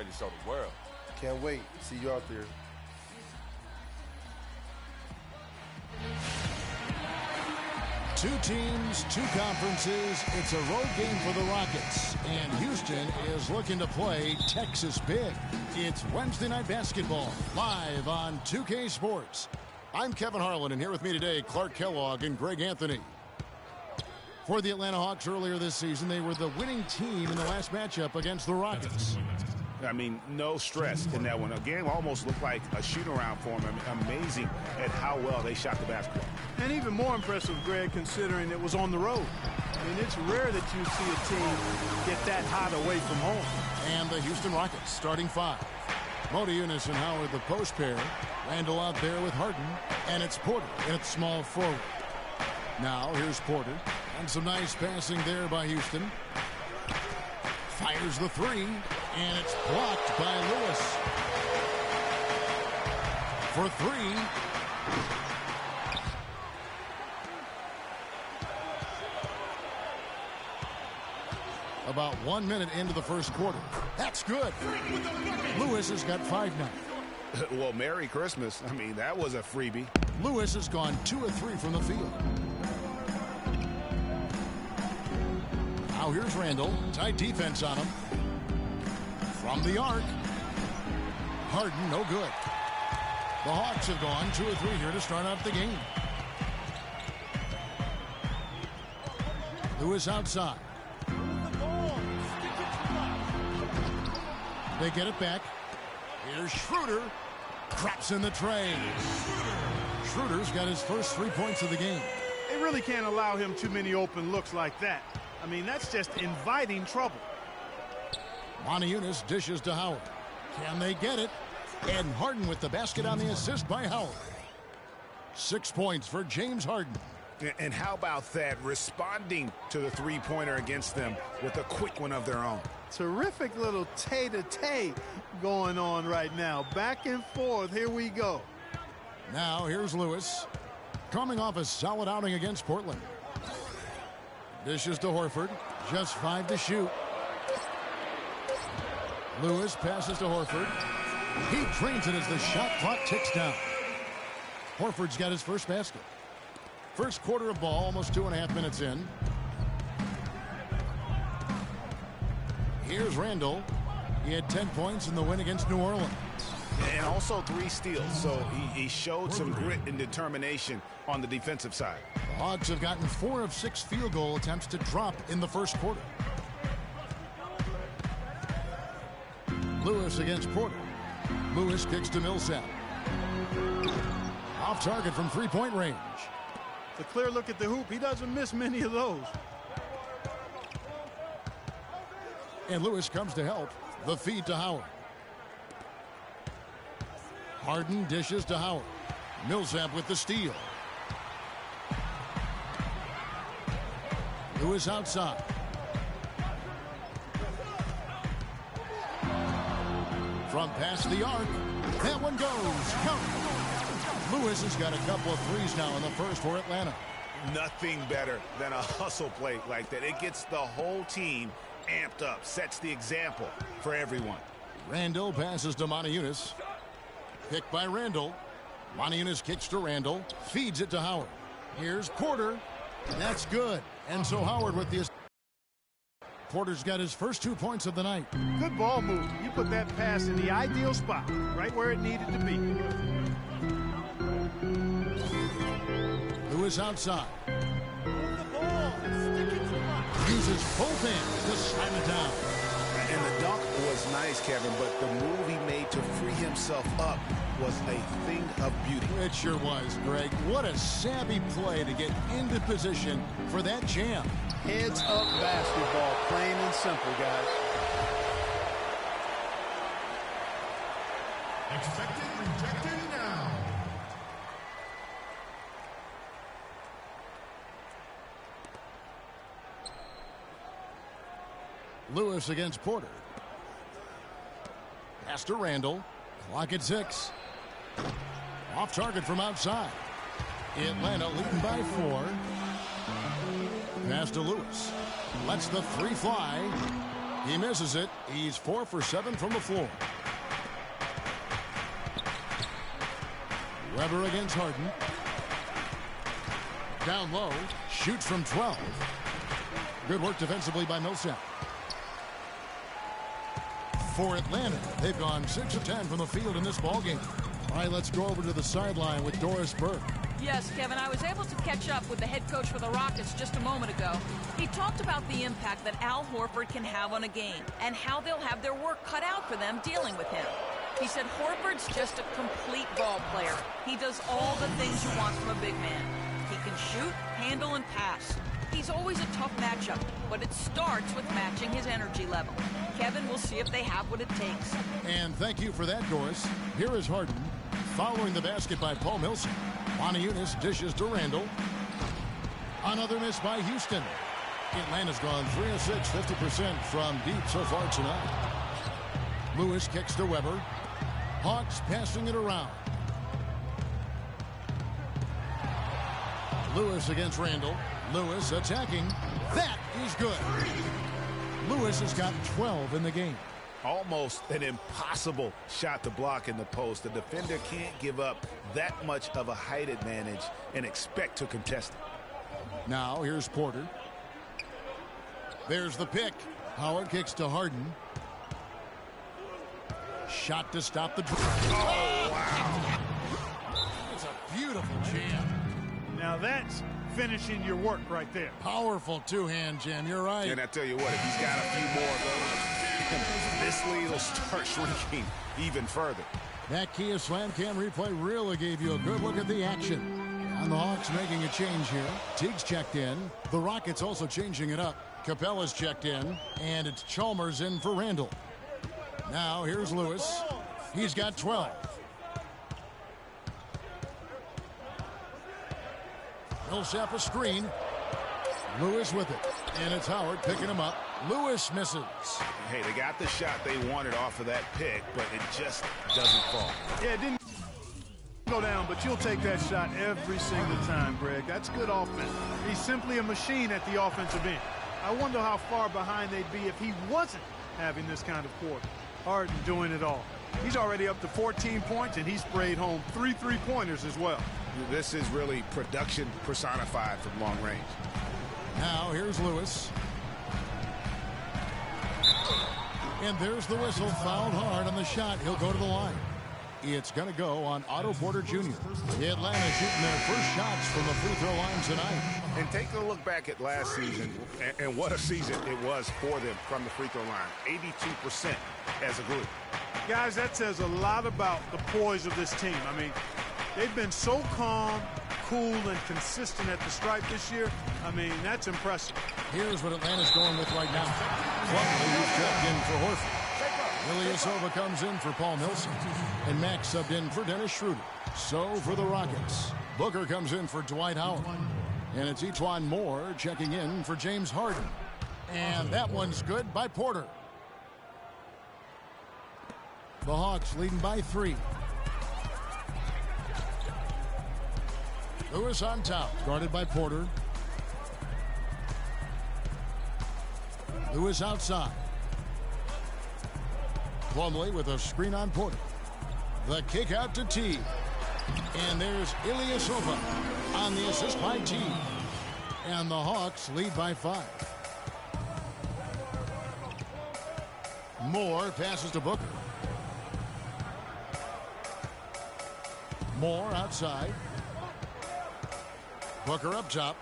to show the world. Can't wait. See you out there. Two teams, two conferences. It's a road game for the Rockets. And Houston is looking to play Texas big. It's Wednesday Night Basketball, live on 2K Sports. I'm Kevin Harlan, and here with me today, Clark Kellogg and Greg Anthony. For the Atlanta Hawks earlier this season, they were the winning team in the last matchup against the Rockets. I mean, no stress in that one. The game almost looked like a shoot-around for them. Amazing at how well they shot the basketball. And even more impressive, Greg, considering it was on the road. I mean, it's rare that you see a team get that hot away from home. And the Houston Rockets starting five. Motiejunas and Howard, the post pair. Randall out there with Harden. And it's Porter at small forward. Now, here's Porter. And some nice passing there by Houston. Fires the three. And it's blocked by Lewis. For three. About 1 minute into the first quarter. That's good. Lewis has got 5 now. Well, Merry Christmas. I mean, that was a freebie. Lewis has gone 2 of 3 from the field. Now here's Randall. Tight defense on him. From the arc. Harden, no good. The Hawks have gone 2 of 3 here to start out the game. Lewis outside. They get it back. Here's Schroeder. Craps in the tray. Schroeder's got his first 3 points of the game. They really can't allow him too many open looks like that. I mean, that's just inviting trouble. Motiejunas dishes to Howard. Can they get it? And Harden with the basket on the assist by Howard. 6 points for James Harden. And how about that, responding to the three-pointer against them with a quick one of their own. Terrific little tay-to-tay going on right now. Back and forth. Here we go. Now here's Lewis. Coming off a solid outing against Portland. Dishes to Horford. Just 5 to shoot. Lewis passes to Horford. He drains it as the shot clock ticks down. Horford's got his first basket. First quarter of ball, almost 2.5 minutes in. Here's Randall. He had 10 points in the win against New Orleans. And also 3 steals, so he showed some grit and determination on the defensive side. The Hawks have gotten 4 of 6 field goal attempts to drop in the first quarter. Lewis against Porter. Lewis kicks to Millsap. Off target from three-point range. It's a clear look at the hoop. He doesn't miss many of those. And Lewis comes to help. The feed to Howard. Harden dishes to Howard. Millsap with the steal. Lewis outside. From past the arc. That one goes. Count. Lewis has got a couple of threes now in the first for Atlanta. Nothing better than a hustle play like that. It gets the whole team amped up, sets the example for everyone. Randall passes to Motiejunas. Picked by Randall. Motiejunas kicks to Randall. Feeds it to Howard. Here's Porter. That's good. And so Howard with the... Porter's got his first 2 points of the night. Good ball move. You put that pass in the ideal spot, right where it needed to be. Lewis outside. Uses both hands to slam it down. And the dunk was nice, Kevin, but the move he made to free himself up was a thing of beauty. It sure was, Greg. What a savvy play to get into position for that jam. Heads up basketball, plain and simple, guys. Expected, rejected now. Lewis against Porter. Pass to Randall. Clock at 6. Off target from outside. Atlanta leading by 4. Pass to Lewis. Lets the 3 fly. He misses it. He's 4 for 7 from the floor. Weber against Harden. Down low. Shoots from 12. Good work defensively by Millsap. For Atlanta, they've gone 6 of 10 from the field in this ballgame. All right, let's go over to the sideline with Doris Burke. Yes, Kevin, I was able to catch up with the head coach for the Rockets just a moment ago. He talked about the impact that Al Horford can have on a game and how they'll have their work cut out for them dealing with him. He said Horford's just a complete ball player. He does all the things you want from a big man. He can shoot, handle, and pass. He's always a tough matchup, but it starts with matching his energy level. Kevin, we'll see if they have what it takes. And thank you for that, Doris. Here is Harden, following the basket by Paul Millsap. Moniunas dishes to Randall. Another miss by Houston. Atlanta's gone 3 of 6, 50% from deep so far tonight. Lewis kicks to Weber. Hawks passing it around. Lewis against Randall. Lewis attacking. That is good. Lewis has got 12 in the game. Almost an impossible shot to block in the post. The defender can't give up that much of a height advantage and expect to contest it. Now here's Porter. There's the pick. Howard kicks to Harden. Shot to stop the drive. Oh, wow. It's a beautiful jam. Now that's finishing your work right there. Powerful two-hand jam. You're right. And I tell you what, if he's got a few more of those, this lead will start shrinking even further. That Kia Slam Cam replay really gave you a good look at the action. And the Hawks making a change here. Teague's checked in. The Rockets also changing it up. Capella's checked in. And it's Chalmers in for Randall. Now here's Lewis. He's got 12. Millsap a screen. Lewis with it. And it's Howard picking him up. Lewis misses. Hey, they got the shot they wanted off of that pick, but it just doesn't fall. Yeah, it didn't go down, but you'll take that shot every single time, Greg. That's good offense. He's simply a machine at the offensive end. I wonder how far behind they'd be if he wasn't having this kind of quarter. Harden doing it all. He's already up to 14 points, and he sprayed home 3 3-pointers as well. This is really production personified from long range. Now here's Lewis. And there's the whistle. Fouled hard on the shot. He'll go to the line. It's going to go on Otto Porter Jr. Atlanta shooting their first shots from the free throw line tonight. And take a look back at last season, and what a season it was for them from the free throw line. 82% as a group. Guys, that says a lot about the poise of this team. I mean, they've been so calm, cool, and consistent at the stripe this year. I mean, that's impressive. Here's what Atlanta's going with right now. Plumlee is checked in for Horford. Ilyasova comes in for Paul Millsap. And Max subbed in for Dennis Schroeder. So for the Rockets, Booker comes in for Dwight Howard. And it's Etuan Moore checking in for James Harden. And that one's good by Porter. The Hawks leading by 3. Lewis on top, guarded by Porter. Lewis outside. Plumlee with a screen on Porter. The kick out to Teague. And there's Ilyasova on the assist by Teague. And the Hawks lead by 5. Moore passes to Booker. Moore outside. Booker up top.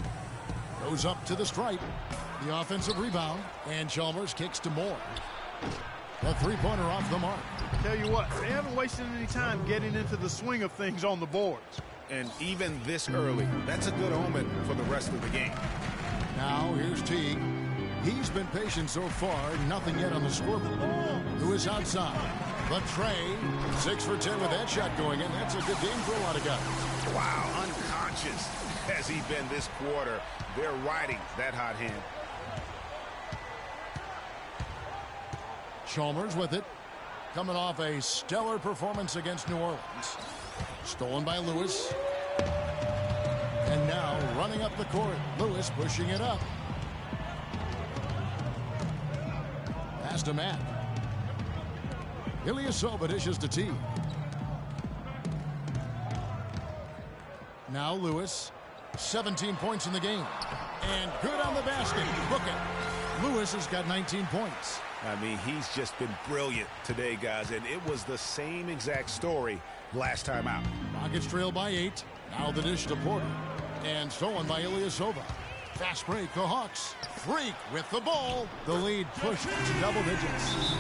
Goes up to the stripe. The offensive rebound. And Chalmers kicks to Moore. A three-pointer off the mark. Tell you what, they haven't wasted any time getting into the swing of things on the boards. And even this early, that's a good omen for the rest of the game. Now here's Teague. He's been patient so far. Nothing yet on the scoreboard. Lewis outside. But Trey, 6 for 10 with that shot going in. That's a good game for a lot of guys. Wow, unconscious has he been this quarter. They're riding that hot hand. Chalmers with it. Coming off a stellar performance against New Orleans. Stolen by Lewis. And now running up the court. Lewis pushing it up. pass to Mack. Ilyasova dishes to Teague. Now Lewis. 17 points in the game. And good on the basket. Book it. Lewis has got 19 points. I mean, he's just been brilliant today, guys, and it was the same exact story last time out. Rockets trail by 8. Now the dish to Porter. And stolen by Ilyasova. Fast break, the Hawks. Freak with the ball. The lead pushed to double digits.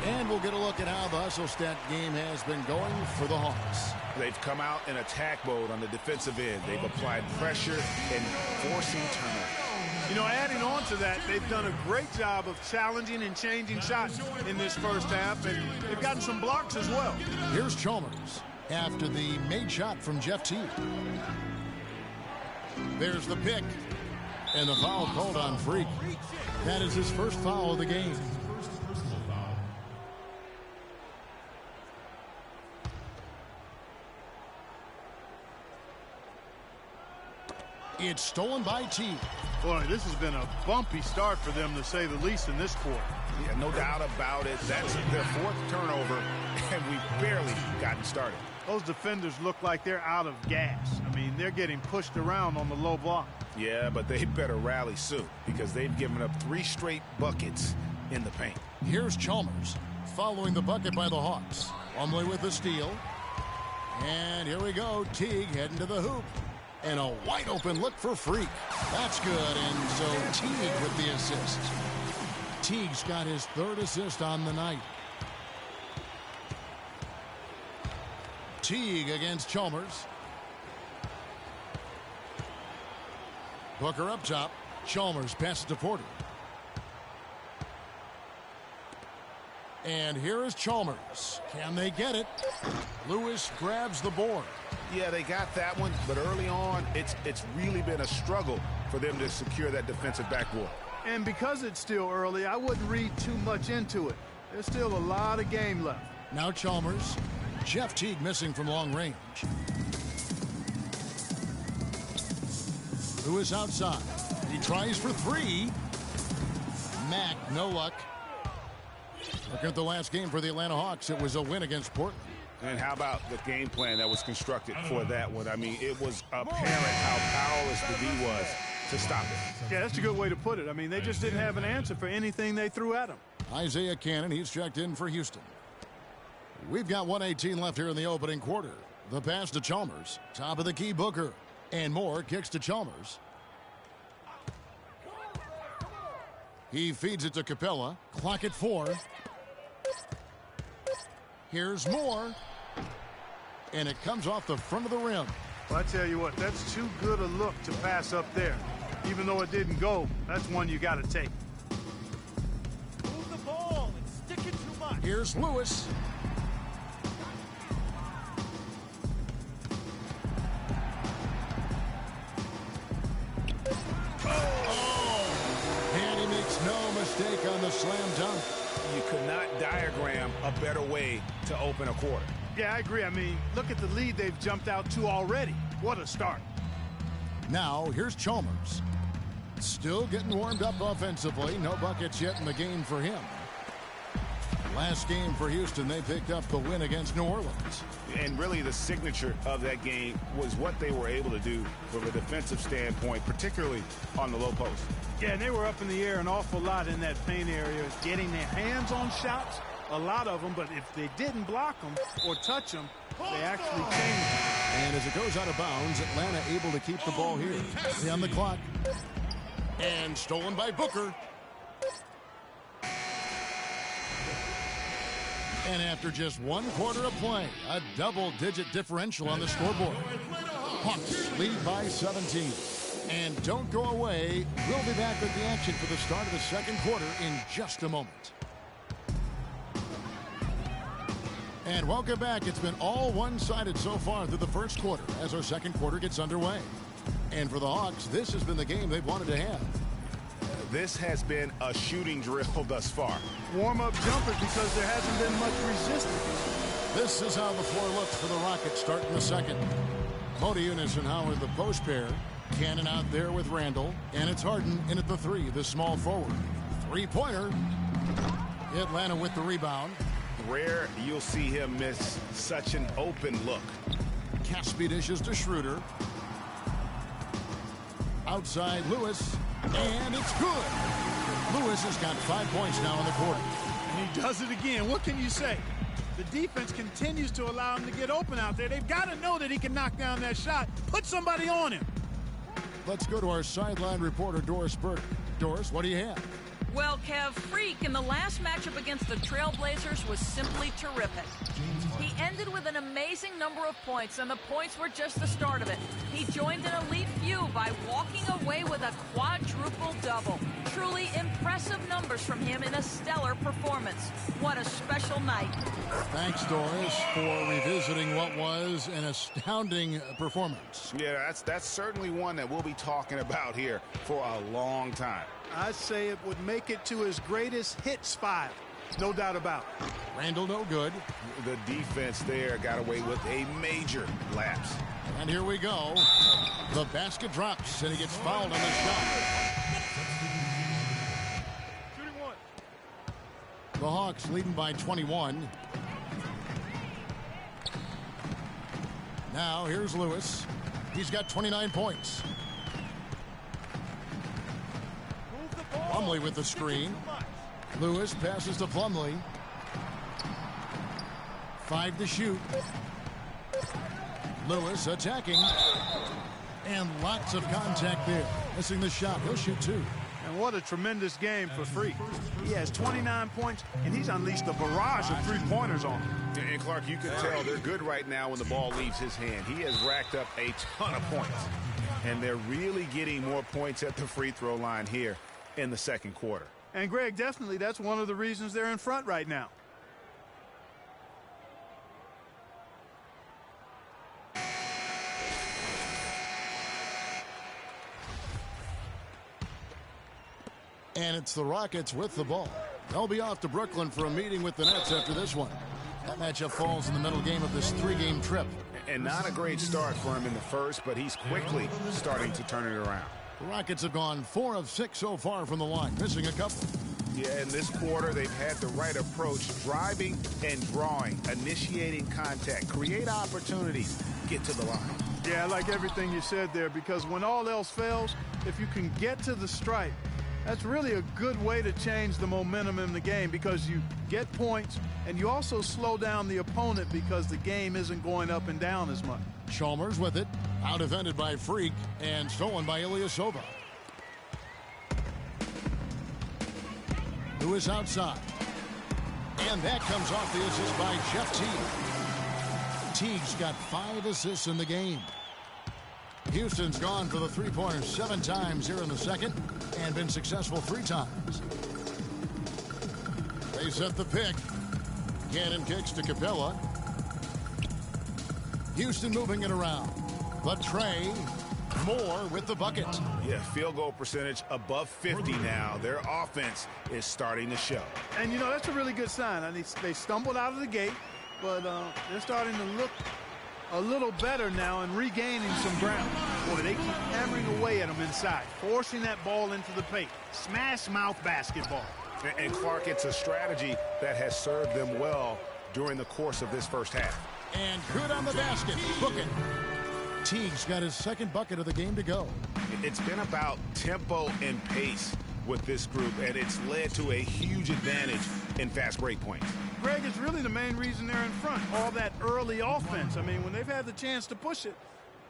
And we'll get a look at how the hustle stat game has been going for the Hawks. They've come out in attack mode on the defensive end. They've applied pressure and forcing turnovers. You know, adding on to that, they've done a great job of challenging and changing shots in this first half, and they've gotten some blocks as well. Here's Chalmers after the made shot from Jeff Teague. There's the pick. And the foul called on Freak. That is his first foul of the game. It's stolen by Teague. Boy, this has been a bumpy start for them, to say the least, in this quarter. Yeah, no doubt about it. That's their fourth turnover, and we've barely gotten started. Those defenders look like they're out of gas. I mean, they're getting pushed around on the low block. Yeah, but they better rally soon because they've given up 3 straight buckets in the paint. Here's Chalmers following the bucket by the Hawks. Plumlee with the steal. And here we go. Teague heading to the hoop. And a wide open look for Freak. That's good. And so Teague with the assist. Teague's got his 3rd assist on the night. Teague against Chalmers. Booker up top. Chalmers passes to Porter. And here is Chalmers. Can they get it? Lewis grabs the board. Yeah, they got that one, but early on, it's really been a struggle for them to secure that defensive backboard. And because it's still early, I wouldn't read too much into it. There's still a lot of game left. Now Chalmers. Jeff Teague missing from long range. Lewis outside. He tries for 3. Mack, no luck. Look at the last game for the Atlanta Hawks. It was a win against Portland. And how about the game plan that was constructed for that one? I mean, it was apparent how powerless the D was to stop it. Yeah, that's a good way to put it. I mean, they just didn't have an answer for anything they threw at them. Isaiah Cannon, he's checked in for Houston. We've got 1:18 left here in the opening quarter. The pass to Chalmers. Top of the key, Booker. And Moore kicks to Chalmers. He feeds it to Capella. Clock at 4. Here's Moore. And it comes off the front of the rim. Well, I tell you what, that's too good a look to pass up there. Even though it didn't go, that's one you got to take. Move the ball. It's sticking too much. Here's Lewis. And he makes no mistake on the slam dunk. You could not diagram a better way to open a quarter. Yeah, I agree. I mean, look at the lead they've jumped out to already. What a start. Now, here's Chalmers. Still getting warmed up offensively. No buckets yet in the game for him. Last game for Houston, they picked up the win against New Orleans. And really the signature of that game was what they were able to do from a defensive standpoint, particularly on the low post. Yeah, and they were up in the air an awful lot in that paint area, getting their hands on shots, a lot of them, but if they didn't block them or touch them, they actually changed them. And as it goes out of bounds, Atlanta able to keep the ball here. 3 on the clock. And stolen by Booker. And after just 1 quarter of play, a double-digit differential on the scoreboard. Hawks lead by 17. And don't go away. We'll be back with the action for the start of the second quarter in just a moment. And welcome back. It's been all one-sided so far through the first quarter as our second quarter gets underway. And for the Hawks, this has been the game they've wanted to have. This has been a shooting drill thus far. Warm-up jumpers because there hasn't been much resistance. This is how the floor looks for the Rockets starting the second. Modiunas and Howard, the post pair. Cannon out there with Randall. And it's Harden in at the 3, the small forward. Three-pointer Atlanta with the rebound. Rare you'll see him miss such an open look. Caspi dishes to Schroeder. Outside Lewis, and it's good. Lewis has got 5 points now in the quarter. And he does it again. What can you say? The defense continues to allow him to get open out there. They've got to know that he can knock down that shot. Put somebody on him. Let's go to our sideline reporter, Doris Burke. Doris, what do you have? Well, Kev, Freak in the last matchup against the Trailblazers was simply terrific. He ended with an amazing number of points, and the points were just the start of it. He joined an elite few by walking away with a quadruple double. Truly impressive numbers from him in a stellar performance. What a special night. Thanks, Doris, for revisiting what was an astounding performance. Yeah, that's certainly one that we'll be talking about here for a long time. I'd say it would make it to his greatest hits file. No doubt about it. Randall no good. The defense there got away with a major lapse. And here we go. The basket drops, and he gets fouled on the shot. Shooting one. The Hawks leading by 21. Now here's Lewis. He's got 29 points. Plumlee with the screen. Lewis passes to Plumlee. 5 to shoot. Lewis attacking. And lots of contact there. Missing the shot. He'll shoot 2. And what a tremendous game for Freak. He has 29 points, and he's unleashed a barrage of three-pointers on him. And Clark, you can tell they're good right now when the ball leaves his hand. He has racked up a ton of points. And they're really getting more points at the free throw line here in the second quarter. And Greg, definitely that's one of the reasons they're in front right now. And it's the Rockets with the ball. They'll be off to Brooklyn for a meeting with the Nets after this one. That matchup falls in the middle game of this 3-game trip. And not a great start for him in the first, but he's quickly starting to turn it around. The Rockets have gone 4 of 6 so far from the line, missing a couple. Yeah, in this quarter, they've had the right approach, driving and drawing, initiating contact, create opportunities, get to the line. Yeah, I like everything you said there, because when all else fails, if you can get to the stripe, that's really a good way to change the momentum in the game, because you get points and you also slow down the opponent because the game isn't going up and down as much. Chalmers with it, out defended by Freak and stolen by Ilyasova. Lewis outside, and that comes off the assist by Jeff Teague. Teague's got 5 assists in the game. Houston's gone for the three-pointer 7 times here in the second and been successful 3 times. They set the pick. Cannon kicks to Capella. Houston moving it around. But Trey Moore with the bucket. Yeah, field goal percentage above 50 now. Their offense is starting to show. And, you know, that's a really good sign. I mean, they stumbled out of the gate, but they're starting to look a little better now and regaining some ground. Boy, they keep hammering away at them inside, forcing that ball into the paint. Smash mouth basketball. And Clark, it's a strategy that has served them well during the course of this first half. And good on the basket. Book it. Teague's got his second bucket of the game to go. It's been about tempo and pace with this group, and it's led to a huge advantage in fast break points. Greg, it's really the main reason they're in front. All that early offense. I mean, when they've had the chance to push it,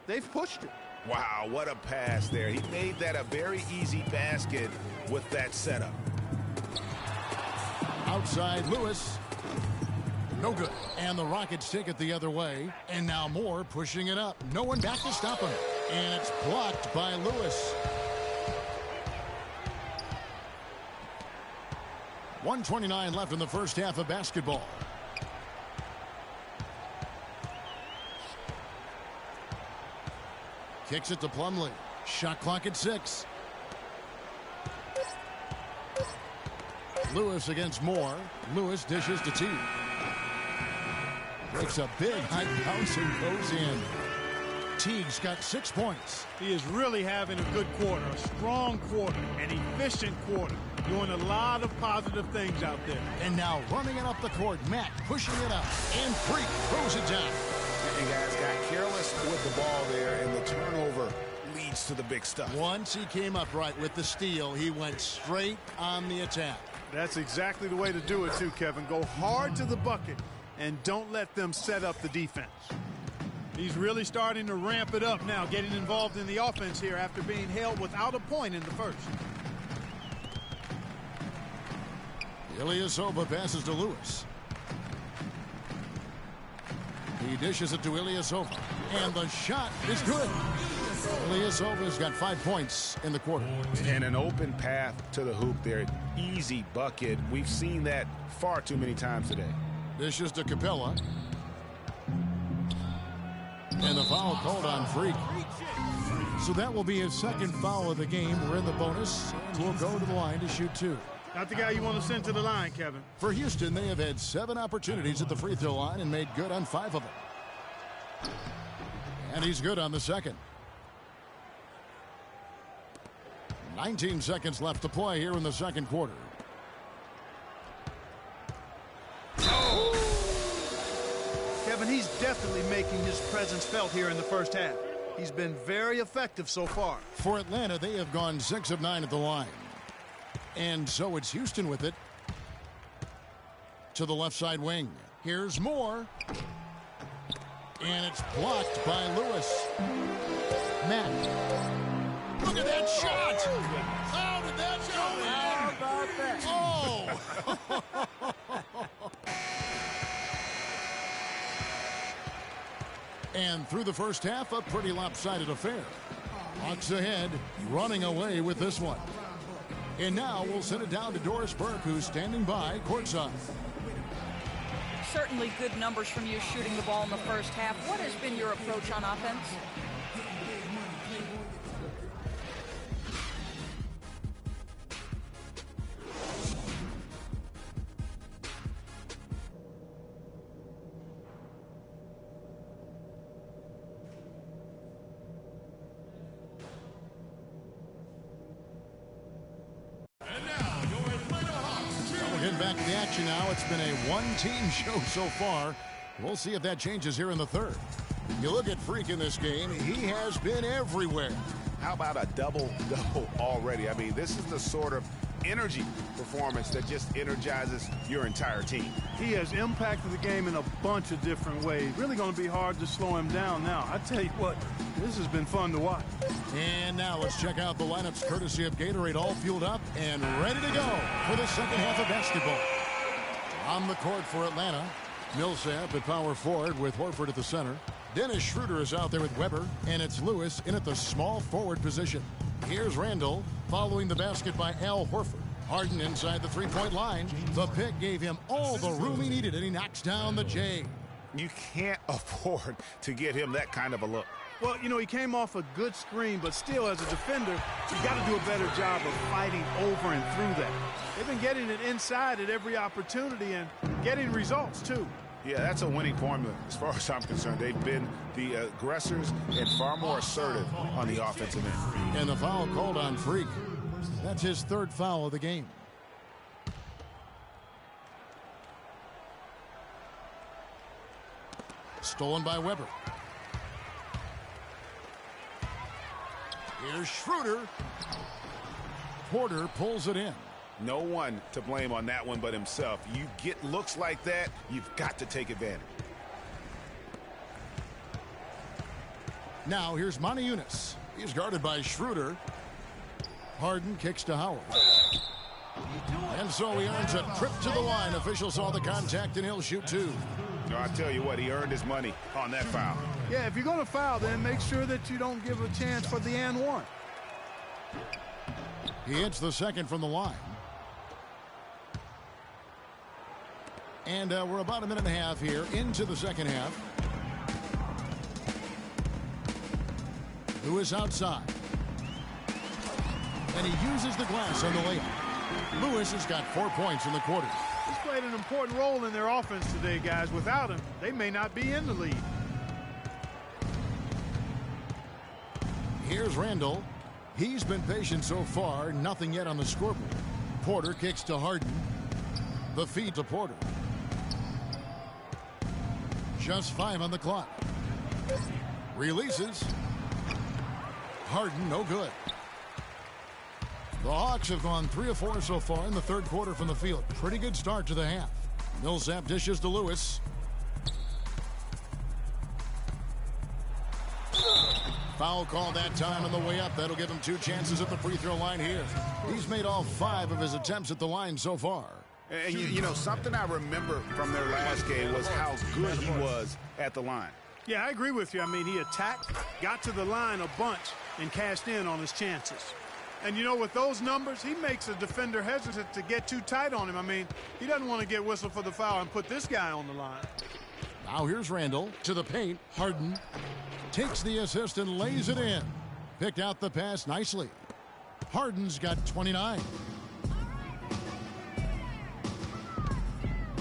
they've pushed it. Wow, what a pass there. He made that a very easy basket with that setup. Outside Lewis. No good. And the Rockets take it the other way. And now Moore pushing it up. No one back to stop him. And it's blocked by Lewis. 1:29 left in the first half of basketball. Kicks it to Plumlee. Shot clock at 6. Lewis against Moore. Lewis dishes to Teague. Takes a big high bounce and goes in. Teague's got 6 points. He is really having a good quarter, a strong quarter, an efficient quarter. Doing a lot of positive things out there. And now running it up the court. Matt pushing it up. And Freak throws it down. And guys got careless with the ball there, and the turnover leads to the big stuff. Once he came up right with the steal, he went straight on the attack. That's exactly the way to do it too, Kevin. Go hard to the bucket and don't let them set up the defense. He's really starting to ramp it up now, getting involved in the offense here after being held without a point in the first. Ilyasova passes to Lewis. He dishes it to Ilyasova. And the shot is good. Ilyasova's got 5 points in the quarter. And an open path to the hoop there. Easy bucket. We've seen that far too many times today. Dishes to Capella. And the foul called on Freak. So that will be his second foul of the game. We're in the bonus. And we'll go to the line to shoot 2. Not the guy you want to send to the line, Kevin. For Houston, they have had 7 opportunities at the free throw line and made good on 5 of them. And he's good on the second. 19 seconds left to play here in the second quarter. Kevin, he's definitely making his presence felt here in the first half. He's been very effective so far. For Atlanta, they have gone 6 of 9 at the line. And so it's Houston with it. To the left side wing. Here's Moore. And it's blocked by Lewis. Matt. Look at that shot! How did that go in? How about that? Oh! And through the first half, a pretty lopsided affair. Hawks ahead, running away with this one. And now we'll send it down to Doris Burke, who's standing by courtside. Certainly good numbers from you shooting the ball in the first half. What has been your approach on offense? Back to the action now. It's been a one-team show so far. We'll see if that changes here in the third. You look at Freak in this game, he has been everywhere. How about a double-double already? I mean, this is the sort of energy performance that just energizes your entire team. He has impacted the game in a bunch of different ways. Really going to be hard to slow him down now. I tell you what, this has been fun to watch. And now let's check out the lineups courtesy of Gatorade, all fueled up and ready to go for the second half of basketball. On the court for Atlanta, Millsap at power forward with Horford at the center. Dennis Schroeder is out there with Weber, and it's Lewis in at the small forward position. Here's Randall following the basket by Al Horford. Harden inside the three-point line. The pick gave him all the room he needed, and he knocks down the J. You can't afford to get him that kind of a look. Well, you know, he came off a good screen, but still, as a defender, you got to do a better job of fighting over and through that. They've been getting it inside at every opportunity and getting results, too. Yeah, that's a winning formula as far as I'm concerned. They've been the aggressors and far more assertive on the offensive end. And the foul called on Freak. That's his third foul of the game. Stolen by Weber. Here's Schroeder. Porter pulls it in. No one to blame on that one but himself. You get looks like that, you've got to take advantage. Now here's Moniunas. He's guarded by Schroeder. Harden kicks to Howard. And so he earns a trip to the line. Officials saw the contact and he'll shoot two. No, I tell you what, he earned his money on that foul. Yeah, if you're going to foul, then make sure that you don't give a chance for the and one. He hits the second from the line. And we're about a minute and a half here into the second half. Lewis outside. And he uses the glass on the layup. Lewis has got 4 points in the quarter. He's played an important role in their offense today, guys. Without him, they may not be in the lead. Here's Randall. He's been patient so far. Nothing yet on the scoreboard. Porter kicks to Harden. The feed to Porter. Just 5 on the clock. Releases. Harden, no good. The Hawks have gone 3 of 4 so far in the third quarter from the field. Pretty good start to the half. Millsap dishes to Lewis. Foul call that time on the way up. That'll give him 2 chances at the free throw line here. He's made all 5 of his attempts at the line so far. And you know, something I remember from their last game was how good he was at the line. Yeah, I agree with you. I mean, he attacked, got to the line a bunch, and cashed in on his chances. And, you know, with those numbers, he makes a defender hesitant to get too tight on him. I mean, he doesn't want to get whistled for the foul and put this guy on the line. Now here's Randall to the paint. Harden takes the assist and lays it in. Picked out the pass nicely. Harden's got 29.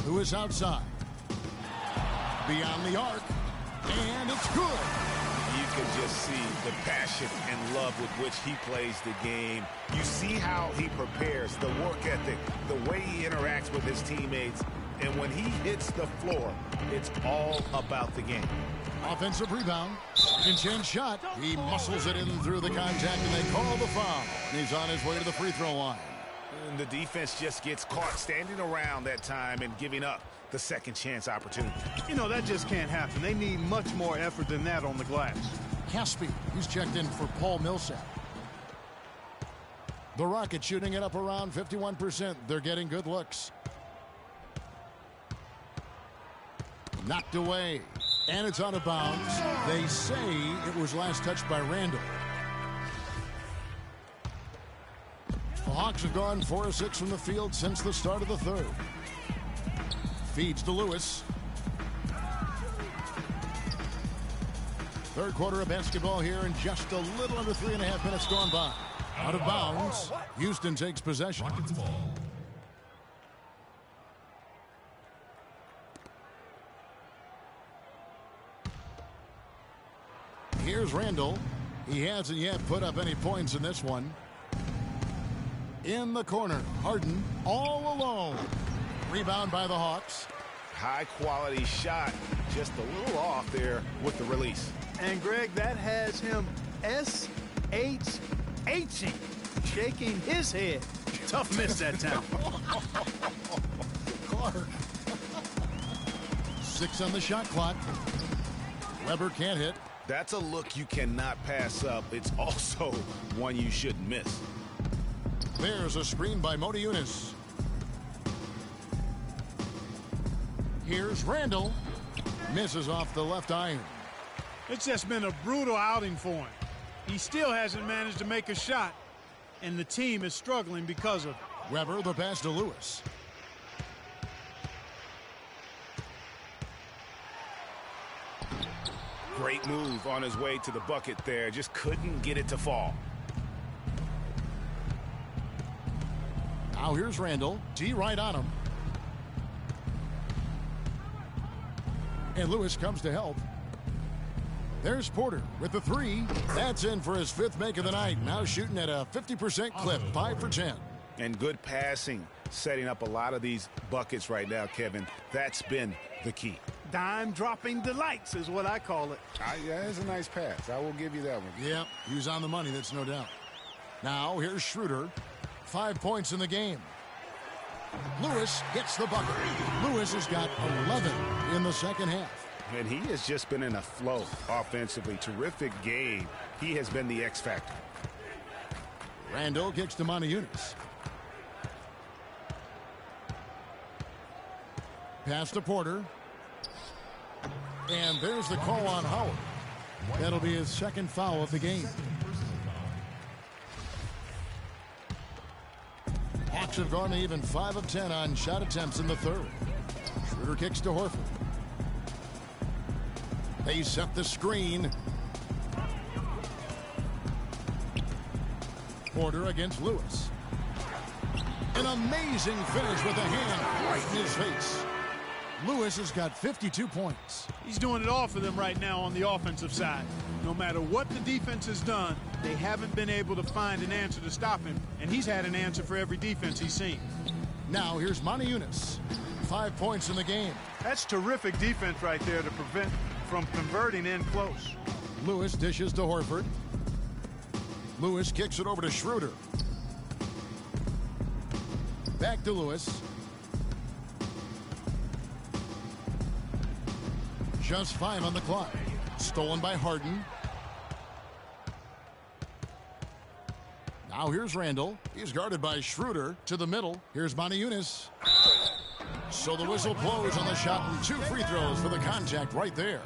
Lewis outside. Beyond the arc. And it's good. You can just see the passion and love with which he plays the game. You see how he prepares, the work ethic, the way he interacts with his teammates. And when he hits the floor, it's all about the game. Offensive rebound. Second chance shot. He muscles it in through the contact, and they call the foul. He's on his way to the free throw line. And the defense just gets caught standing around that time and giving up the second chance opportunity. You know, that just can't happen. They need much more effort than that on the glass. Caspi, he's checked in for Paul Millsap. The Rockets shooting it up around 51%. They're getting good looks. Knocked away. And it's out of bounds. They say it was last touched by Randall. The Hawks have gone 4 of 6 from the field since the start of the third. Feeds to Lewis. Third quarter of basketball here, and just a little under 3.5 minutes gone by. Out of bounds. Houston takes possession. Here's Randall. He hasn't yet put up any points in this one. In the corner, Harden all alone. Rebound by the Hawks. High quality shot, just a little off there with the release. And Greg, that has him SHHing, shaking his head. Tough miss that time. Clark. 6 on the shot clock. Weber can't hit. That's a look you cannot pass up. It's also one you shouldn't miss. There's a screen by Motiejunas. Here's Randall. Misses off the left iron. It's just been a brutal outing for him. He still hasn't managed to make a shot, and the team is struggling because of it. Weber, the pass to Lewis. Great move on his way to the bucket there. Just couldn't get it to fall. Now here's Randall. D right on him. And Lewis comes to help. There's Porter with the 3. That's in for his 5th make of the night. Now shooting at a 50% clip, 5 for 10. And good passing, setting up a lot of these buckets right now, Kevin. That's been the key. Dime dropping delights is what I call it. Yeah, it's a nice pass. I will give you that one. Yep, he was on the money, that's no doubt. Now here's Schroeder. 5 points in the game. Lewis gets the bucket. Lewis has got 11 in the second half. And he has just been in a flow offensively. Terrific game. He has been the X factor. Randall kicks to Motiejunas. Pass to Porter. And there's the call on Howard. That'll be his 2nd foul of the game. Hawks have gone even 5 of 10 on shot attempts in the third. Schroeder kicks to Horford. They set the screen. Porter against Lewis. An amazing finish with a hand right in his face. Lewis has got 52 points. He's doing it all for them right now on the offensive side. No matter what the defense has done, they haven't been able to find an answer to stop him, and he's had an answer for every defense he's seen. Now here's Moniunas. 5 points in the game. That's terrific defense right there to prevent from converting in close. Lewis dishes to Horford. Lewis kicks it over to Schroeder. Back to Lewis. Just 5 on the clock. Stolen by Harden. Now here's Randall. He's guarded by Schroeder to the middle. Here's Moniunas. So the whistle blows on the shot and 2 free throws for the contact right there.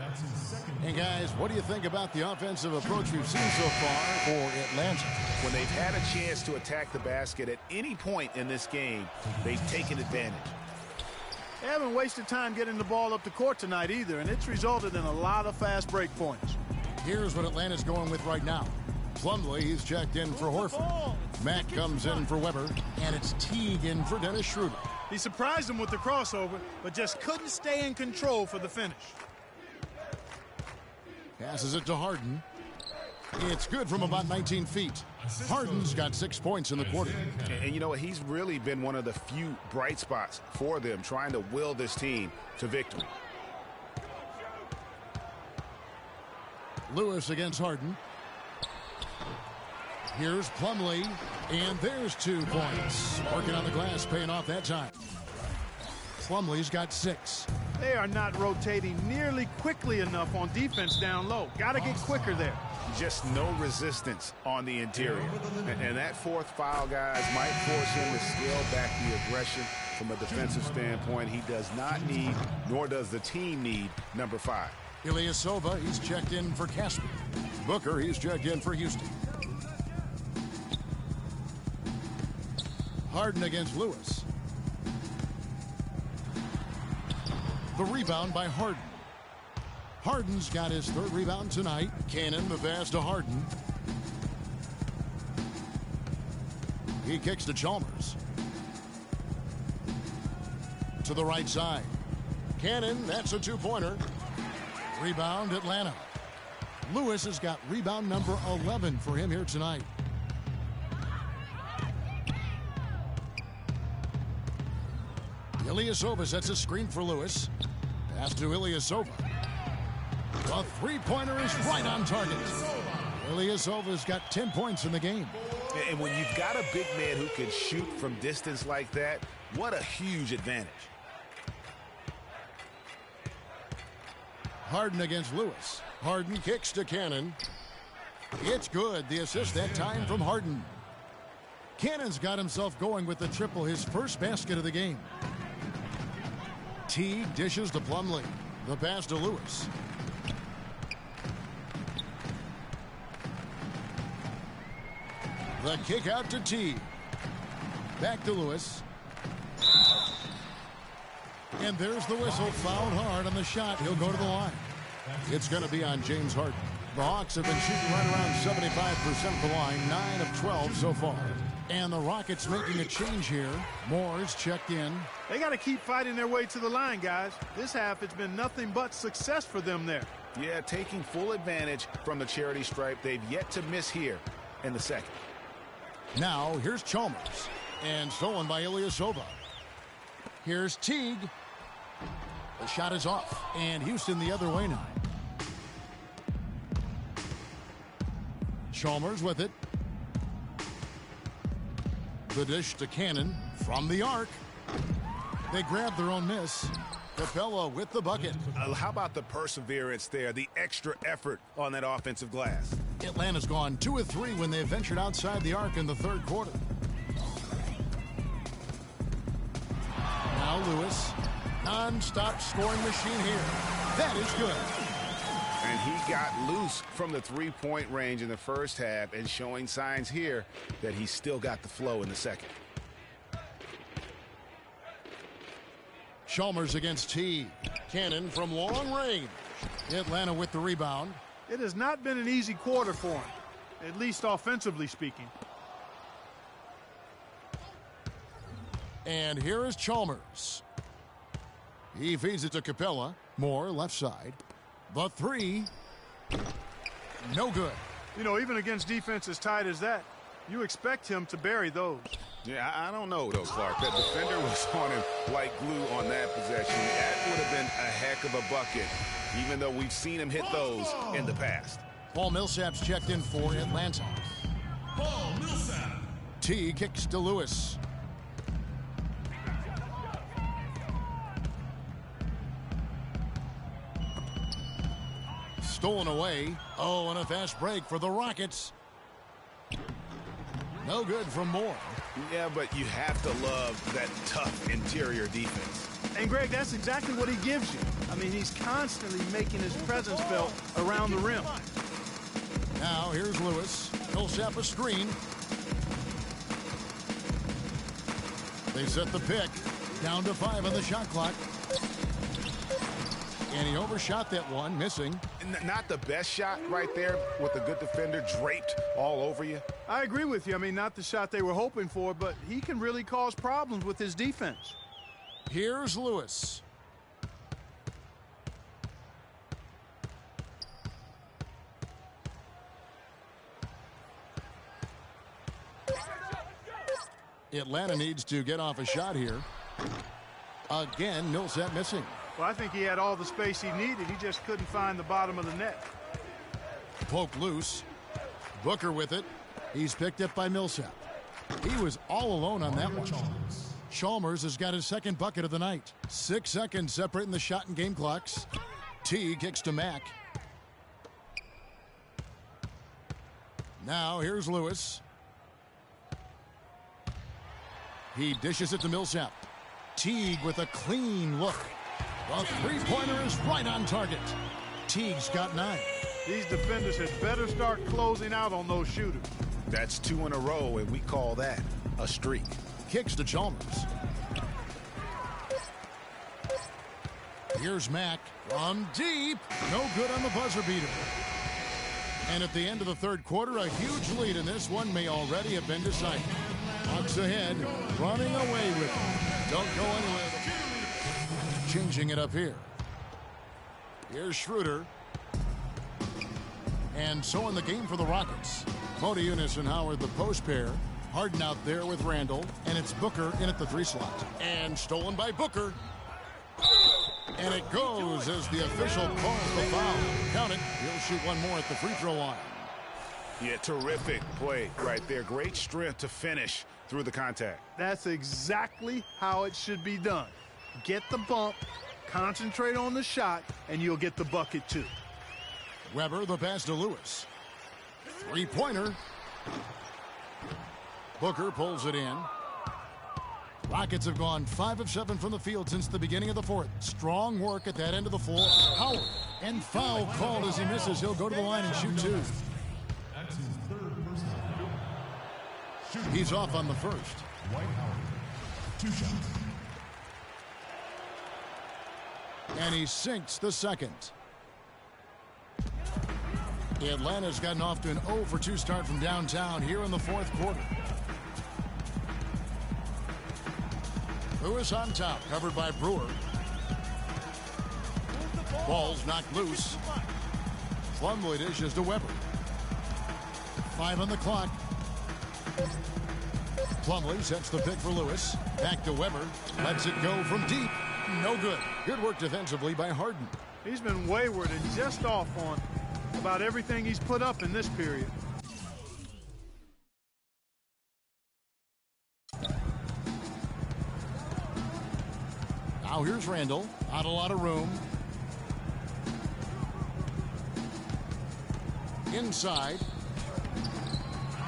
And guys, what do you think about the offensive approach we've seen so far for Atlanta? When they've had a chance to attack the basket at any point in this game, they've taken advantage. They haven't wasted time getting the ball up the court tonight either, and it's resulted in a lot of fast break points. Here's what Atlanta's going with right now. Plumlee, he's checked in for Horford. Mack comes in for Weber, and it's Teague in for Dennis Schroeder. He surprised him with the crossover, but just couldn't stay in control for the finish. Passes it to Harden. It's good from about 19 feet. Harden's got 6 points in the quarter. And you know what? He's really been one of the few bright spots for them, trying to will this team to victory. Lewis against Harden. Here's Plumlee, and there's 2 points. Working on the glass, paying off that time. Plumlee's got 6. They are not rotating nearly quickly enough on defense down low. Got to get quicker there. Just no resistance on the interior. And that 4th foul, guys, might force him to scale back the aggression from a defensive standpoint. He does not need, nor does the team need, number 5. Ilyasova, he's checked in for Casper. Booker, he's checked in for Houston. Harden against Lewis. The rebound by Harden. Harden's got his 3rd rebound tonight. Cannon, the pass to Harden. He kicks to Chalmers. To the right side. Cannon, that's a 2-pointer. Rebound, Atlanta. Lewis has got rebound number 11 for him here tonight. Ilyasova sets a screen for Lewis. Pass to Ilyasova. The 3-pointer is right on target. Ilyasova's got 10 points in the game. And when you've got a big man who can shoot from distance like that, what a huge advantage. Harden against Lewis. Harden kicks to Cannon. It's good. The assist that time from Harden. Cannon's got himself going with the triple, his first basket of the game. Teague dishes to Plumlee. The pass to Lewis. The kick out to Teague. Back to Lewis. And there's the whistle. Fouled hard on the shot. He'll go to the line. It's going to be on James Harden. The Hawks have been shooting right around 75% of the line. 9 of 12 so far. And the Rockets making a change here. Moore's checked in. They got to keep fighting their way to the line, guys. This half, it's been nothing but success for them there. Yeah, taking full advantage from the charity stripe. They've yet to miss here in the second. Now, here's Chalmers. And stolen by Ilyasova. Here's Teague. The shot is off. And Houston the other way now. Chalmers with it. The dish to Cannon from the arc. They grab their own miss. Capella with the bucket. How about the perseverance there, the extra effort on that offensive glass? Atlanta's gone 2 of 3 when they ventured outside the arc in the 3rd quarter. Now Lewis. Non-stop scoring machine here. That is good. And he got loose from the 3-point range in the first half and showing signs here that he's still got the flow in the second. Chalmers against Teague. Cannon from long range. Atlanta with the rebound. It has not been an easy quarter for him, at least offensively speaking. And here is Chalmers. He feeds it to Capella. Moore left side. The three. No good. You know, even against defense as tight as that, you expect him to bury those. Yeah, I don't know, though, Clark. That defender was on him like glue on that possession. That would have been a heck of a bucket, even though we've seen him hit those in the past. Paul Millsap's checked in for Atlanta. Paul Millsap. T kicks to Lewis. Stolen away. Oh, and a fast break for the Rockets. No good from Moore. Yeah, but you have to love that tough interior defense. And, Greg, that's exactly what he gives you. I mean, he's constantly making his presence felt around the rim. Now here's Lewis. Millsap a screen. They set the pick. Down to 5 on the shot clock. And he overshot that one, missing. Not the best shot right there with a good defender draped all over you. I agree with you. I mean, not the shot they were hoping for, but he can really cause problems with his defense. Here's Lewis. Atlanta needs to get off a shot here. Again, Millsap missing. Well, I think he had all the space he needed. He just couldn't find the bottom of the net. Poke loose. Booker with it. He's picked up by Millsap. He was all alone on that one. Chalmers has got his second bucket of the night. 6 seconds separating the shot and game clocks. T kicks to Mack. Now here's Lewis. He dishes it to Millsap. Teague with a clean look. The three-pointer is right on target. Teague's got 9. These defenders had better start closing out on those shooters. That's 2 in a row, and we call that a streak. Kicks to Chalmers. Here's Mack from deep. No good on the buzzer beater. And at the end of the third quarter, a huge lead in this one may already have been decided. Hawks ahead, running away with it. Don't go anywhere. Changing it up here. Here's Schroeder. And so in the game for the Rockets. Modiunas and Howard the post pair. Harden out there with Randall. And it's Booker in at the 3 slot. And stolen by Booker. And it goes as the official calls the foul. Count it. He'll shoot one more at the free throw line. Yeah, terrific play right there. Great strength to finish through the contact. That's exactly how it should be done. Get the bump, concentrate on the shot, and you'll get the bucket too. Weber, the pass to Lewis. Three-pointer. Booker pulls it in. Rockets have gone 5 of 7 from the field since the beginning of the fourth. Strong work at that end of the floor. Howard. And foul called as he misses. He'll go to the line and shoot 2. That's his third personal. He's off on the first. Dwight Howard. 2 shots. And he sinks the second. Atlanta's gotten off to an 0 for 2 start from downtown here in the fourth quarter. Lewis on top, covered by Brewer. Ball's knocked loose. Plumlee dishes to Weber. 5 on the clock. Plumlee sets the pick for Lewis. Back to Weber. Lets it go from deep. No good. Good work defensively by Harden. He's been wayward and just off on about everything he's put up in this period. Now here's Randall. Not a lot of room. Inside.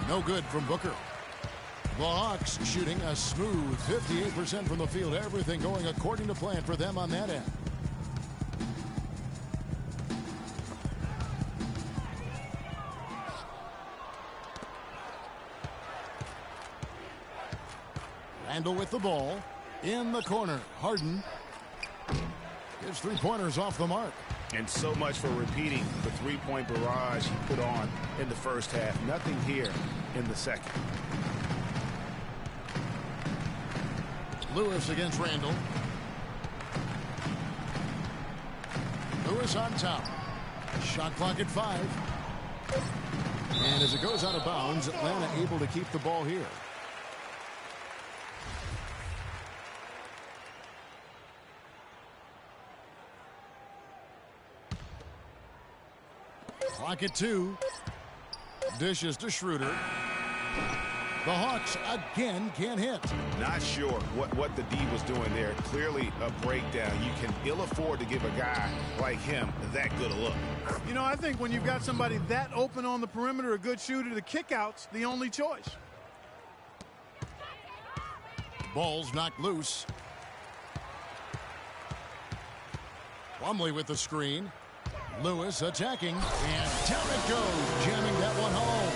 No good from Booker. The Hawks shooting a smooth 58% from the field. Everything going according to plan for them on that end. Randall with the ball. In the corner. Harden. His three-pointers off the mark. And so much for repeating the three-point barrage he put on in the first half. Nothing here in the second. Lewis against Randall. Lewis on top. Shot clock at 5. And as it goes out of bounds, Atlanta able to keep the ball here. Clock at 2. Dishes to Schroeder. The Hawks again can't hit. Not sure what the D was doing there. Clearly a breakdown. You can ill afford to give a guy like him that good a look. You know, I think when you've got somebody that open on the perimeter, a good shooter, the kickout's the only choice. Ball's knocked loose. Plumlee with the screen. Lewis attacking, and down it goes, jamming that one home.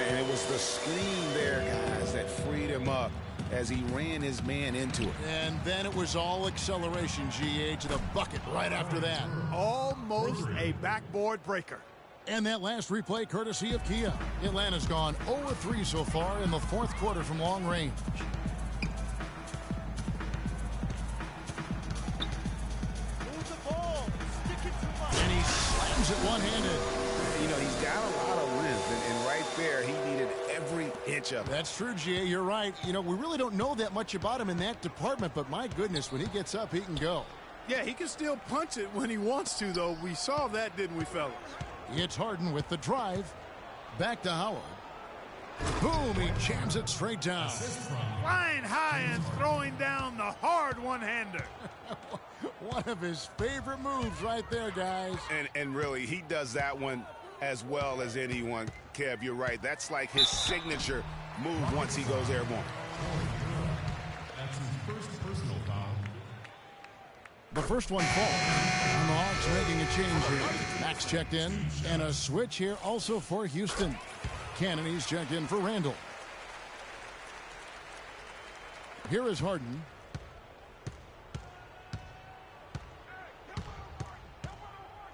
And it was the screen there, guys, that freed him up as he ran his man into it. And then it was all acceleration, GA, to the bucket right after that. Almost a backboard breaker. And that last replay courtesy of Kia. Atlanta's gone 0-3 so far in the fourth quarter from long range. Move the ball. Stick it to Mike. And he slams it one-handed. You know, he's got a lot of length, and right there, he needed every inch of it. That's true, GA. You're right. You know, we really don't know that much about him in that department, but my goodness, when he gets up, he can go. Yeah, he can still punch it when he wants to, though. We saw that, didn't we, fellas? It's Harden with the drive. Back to Howard. Boom, he jams it straight down. Flying high and throwing down the hard one-hander. One of his favorite moves right there, guys. And really, he does that one as well as anyone. Kev, you're right. That's like his signature move once he goes airborne. That's his first personal foul. The first one falls. And the Hawks making a change here. Max checked in. And a switch here also for Houston. Cannon, he's checked in for Randall. Here is Harden.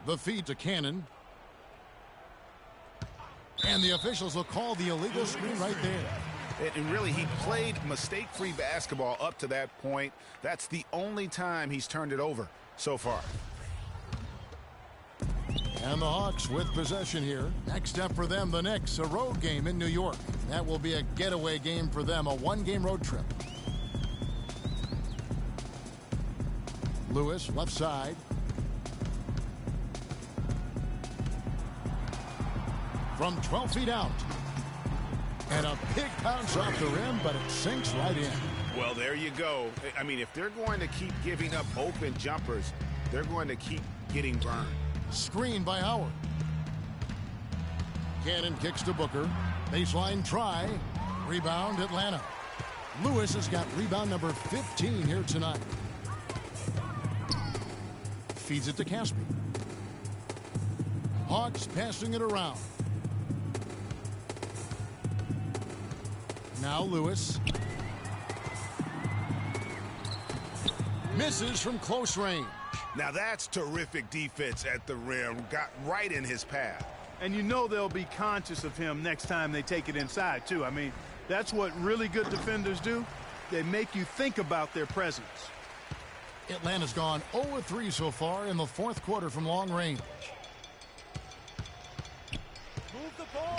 The feed to Cannon. And the officials will call the illegal screen right there. And really, he played mistake-free basketball up to that point. That's the only time he's turned it over so far. And the Hawks with possession here. Next up for them, the Knicks, a road game in New York. That will be a getaway game for them, a one-game road trip. Lewis, left side. From 12 feet out. And a big bounce off the rim, but it sinks right in. Well, there you go. I mean, if they're going to keep giving up open jumpers, they're going to keep getting burned. Screen by Howard. Cannon kicks to Booker. Baseline try. Rebound Atlanta. Lewis has got rebound number 15 here tonight. Feeds it to Caspi. Hawks passing it around. Now Lewis. Misses from close range. Now that's terrific defense at the rim. Got right in his path. And you know they'll be conscious of him next time they take it inside, too. I mean, that's what really good defenders do. They make you think about their presence. Atlanta's gone 0-3 so far in the fourth quarter from long range. Move the ball.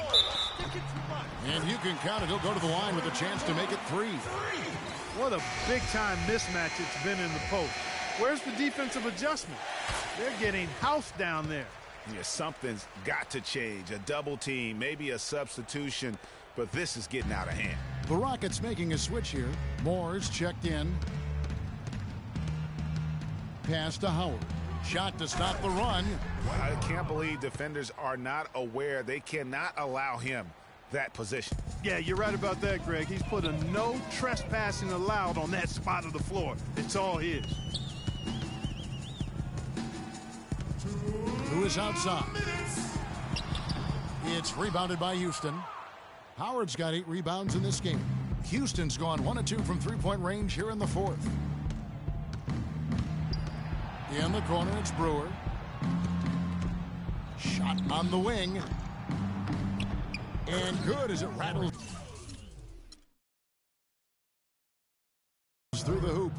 Stick it to Mike. And you can count it. He'll go to the line with a chance to make it 3. What a big-time mismatch it's been in the post. Where's the defensive adjustment? They're getting housed down there. Yeah, something's got to change. A double team, maybe a substitution, but this is getting out of hand. The Rockets making a switch here. Moore's checked in. Pass to Howard. Shot to stop the run. I can't believe defenders are not aware. They cannot allow him that position. Yeah, you're right about that, Greg. He's put a no trespassing allowed on that spot of the floor. It's all his. Who is outside? It's rebounded by Houston. Howard's got 8 rebounds in this game. Houston's gone 1 of 2 from three-point range here in the fourth. In the corner, it's Brewer. Shot on the wing. And good as it rattles through the hoop.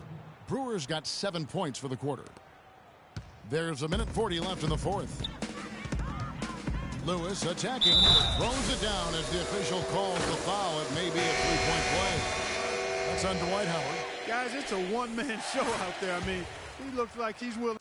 Brewer's got 7 points for the quarter. There's 1:40 left in the fourth. Lewis attacking, throws it down as the official calls the foul. It may be a three-point play. That's on Dwight Howard. Guys, it's a one-man show out there. I mean, he looks like he's willing.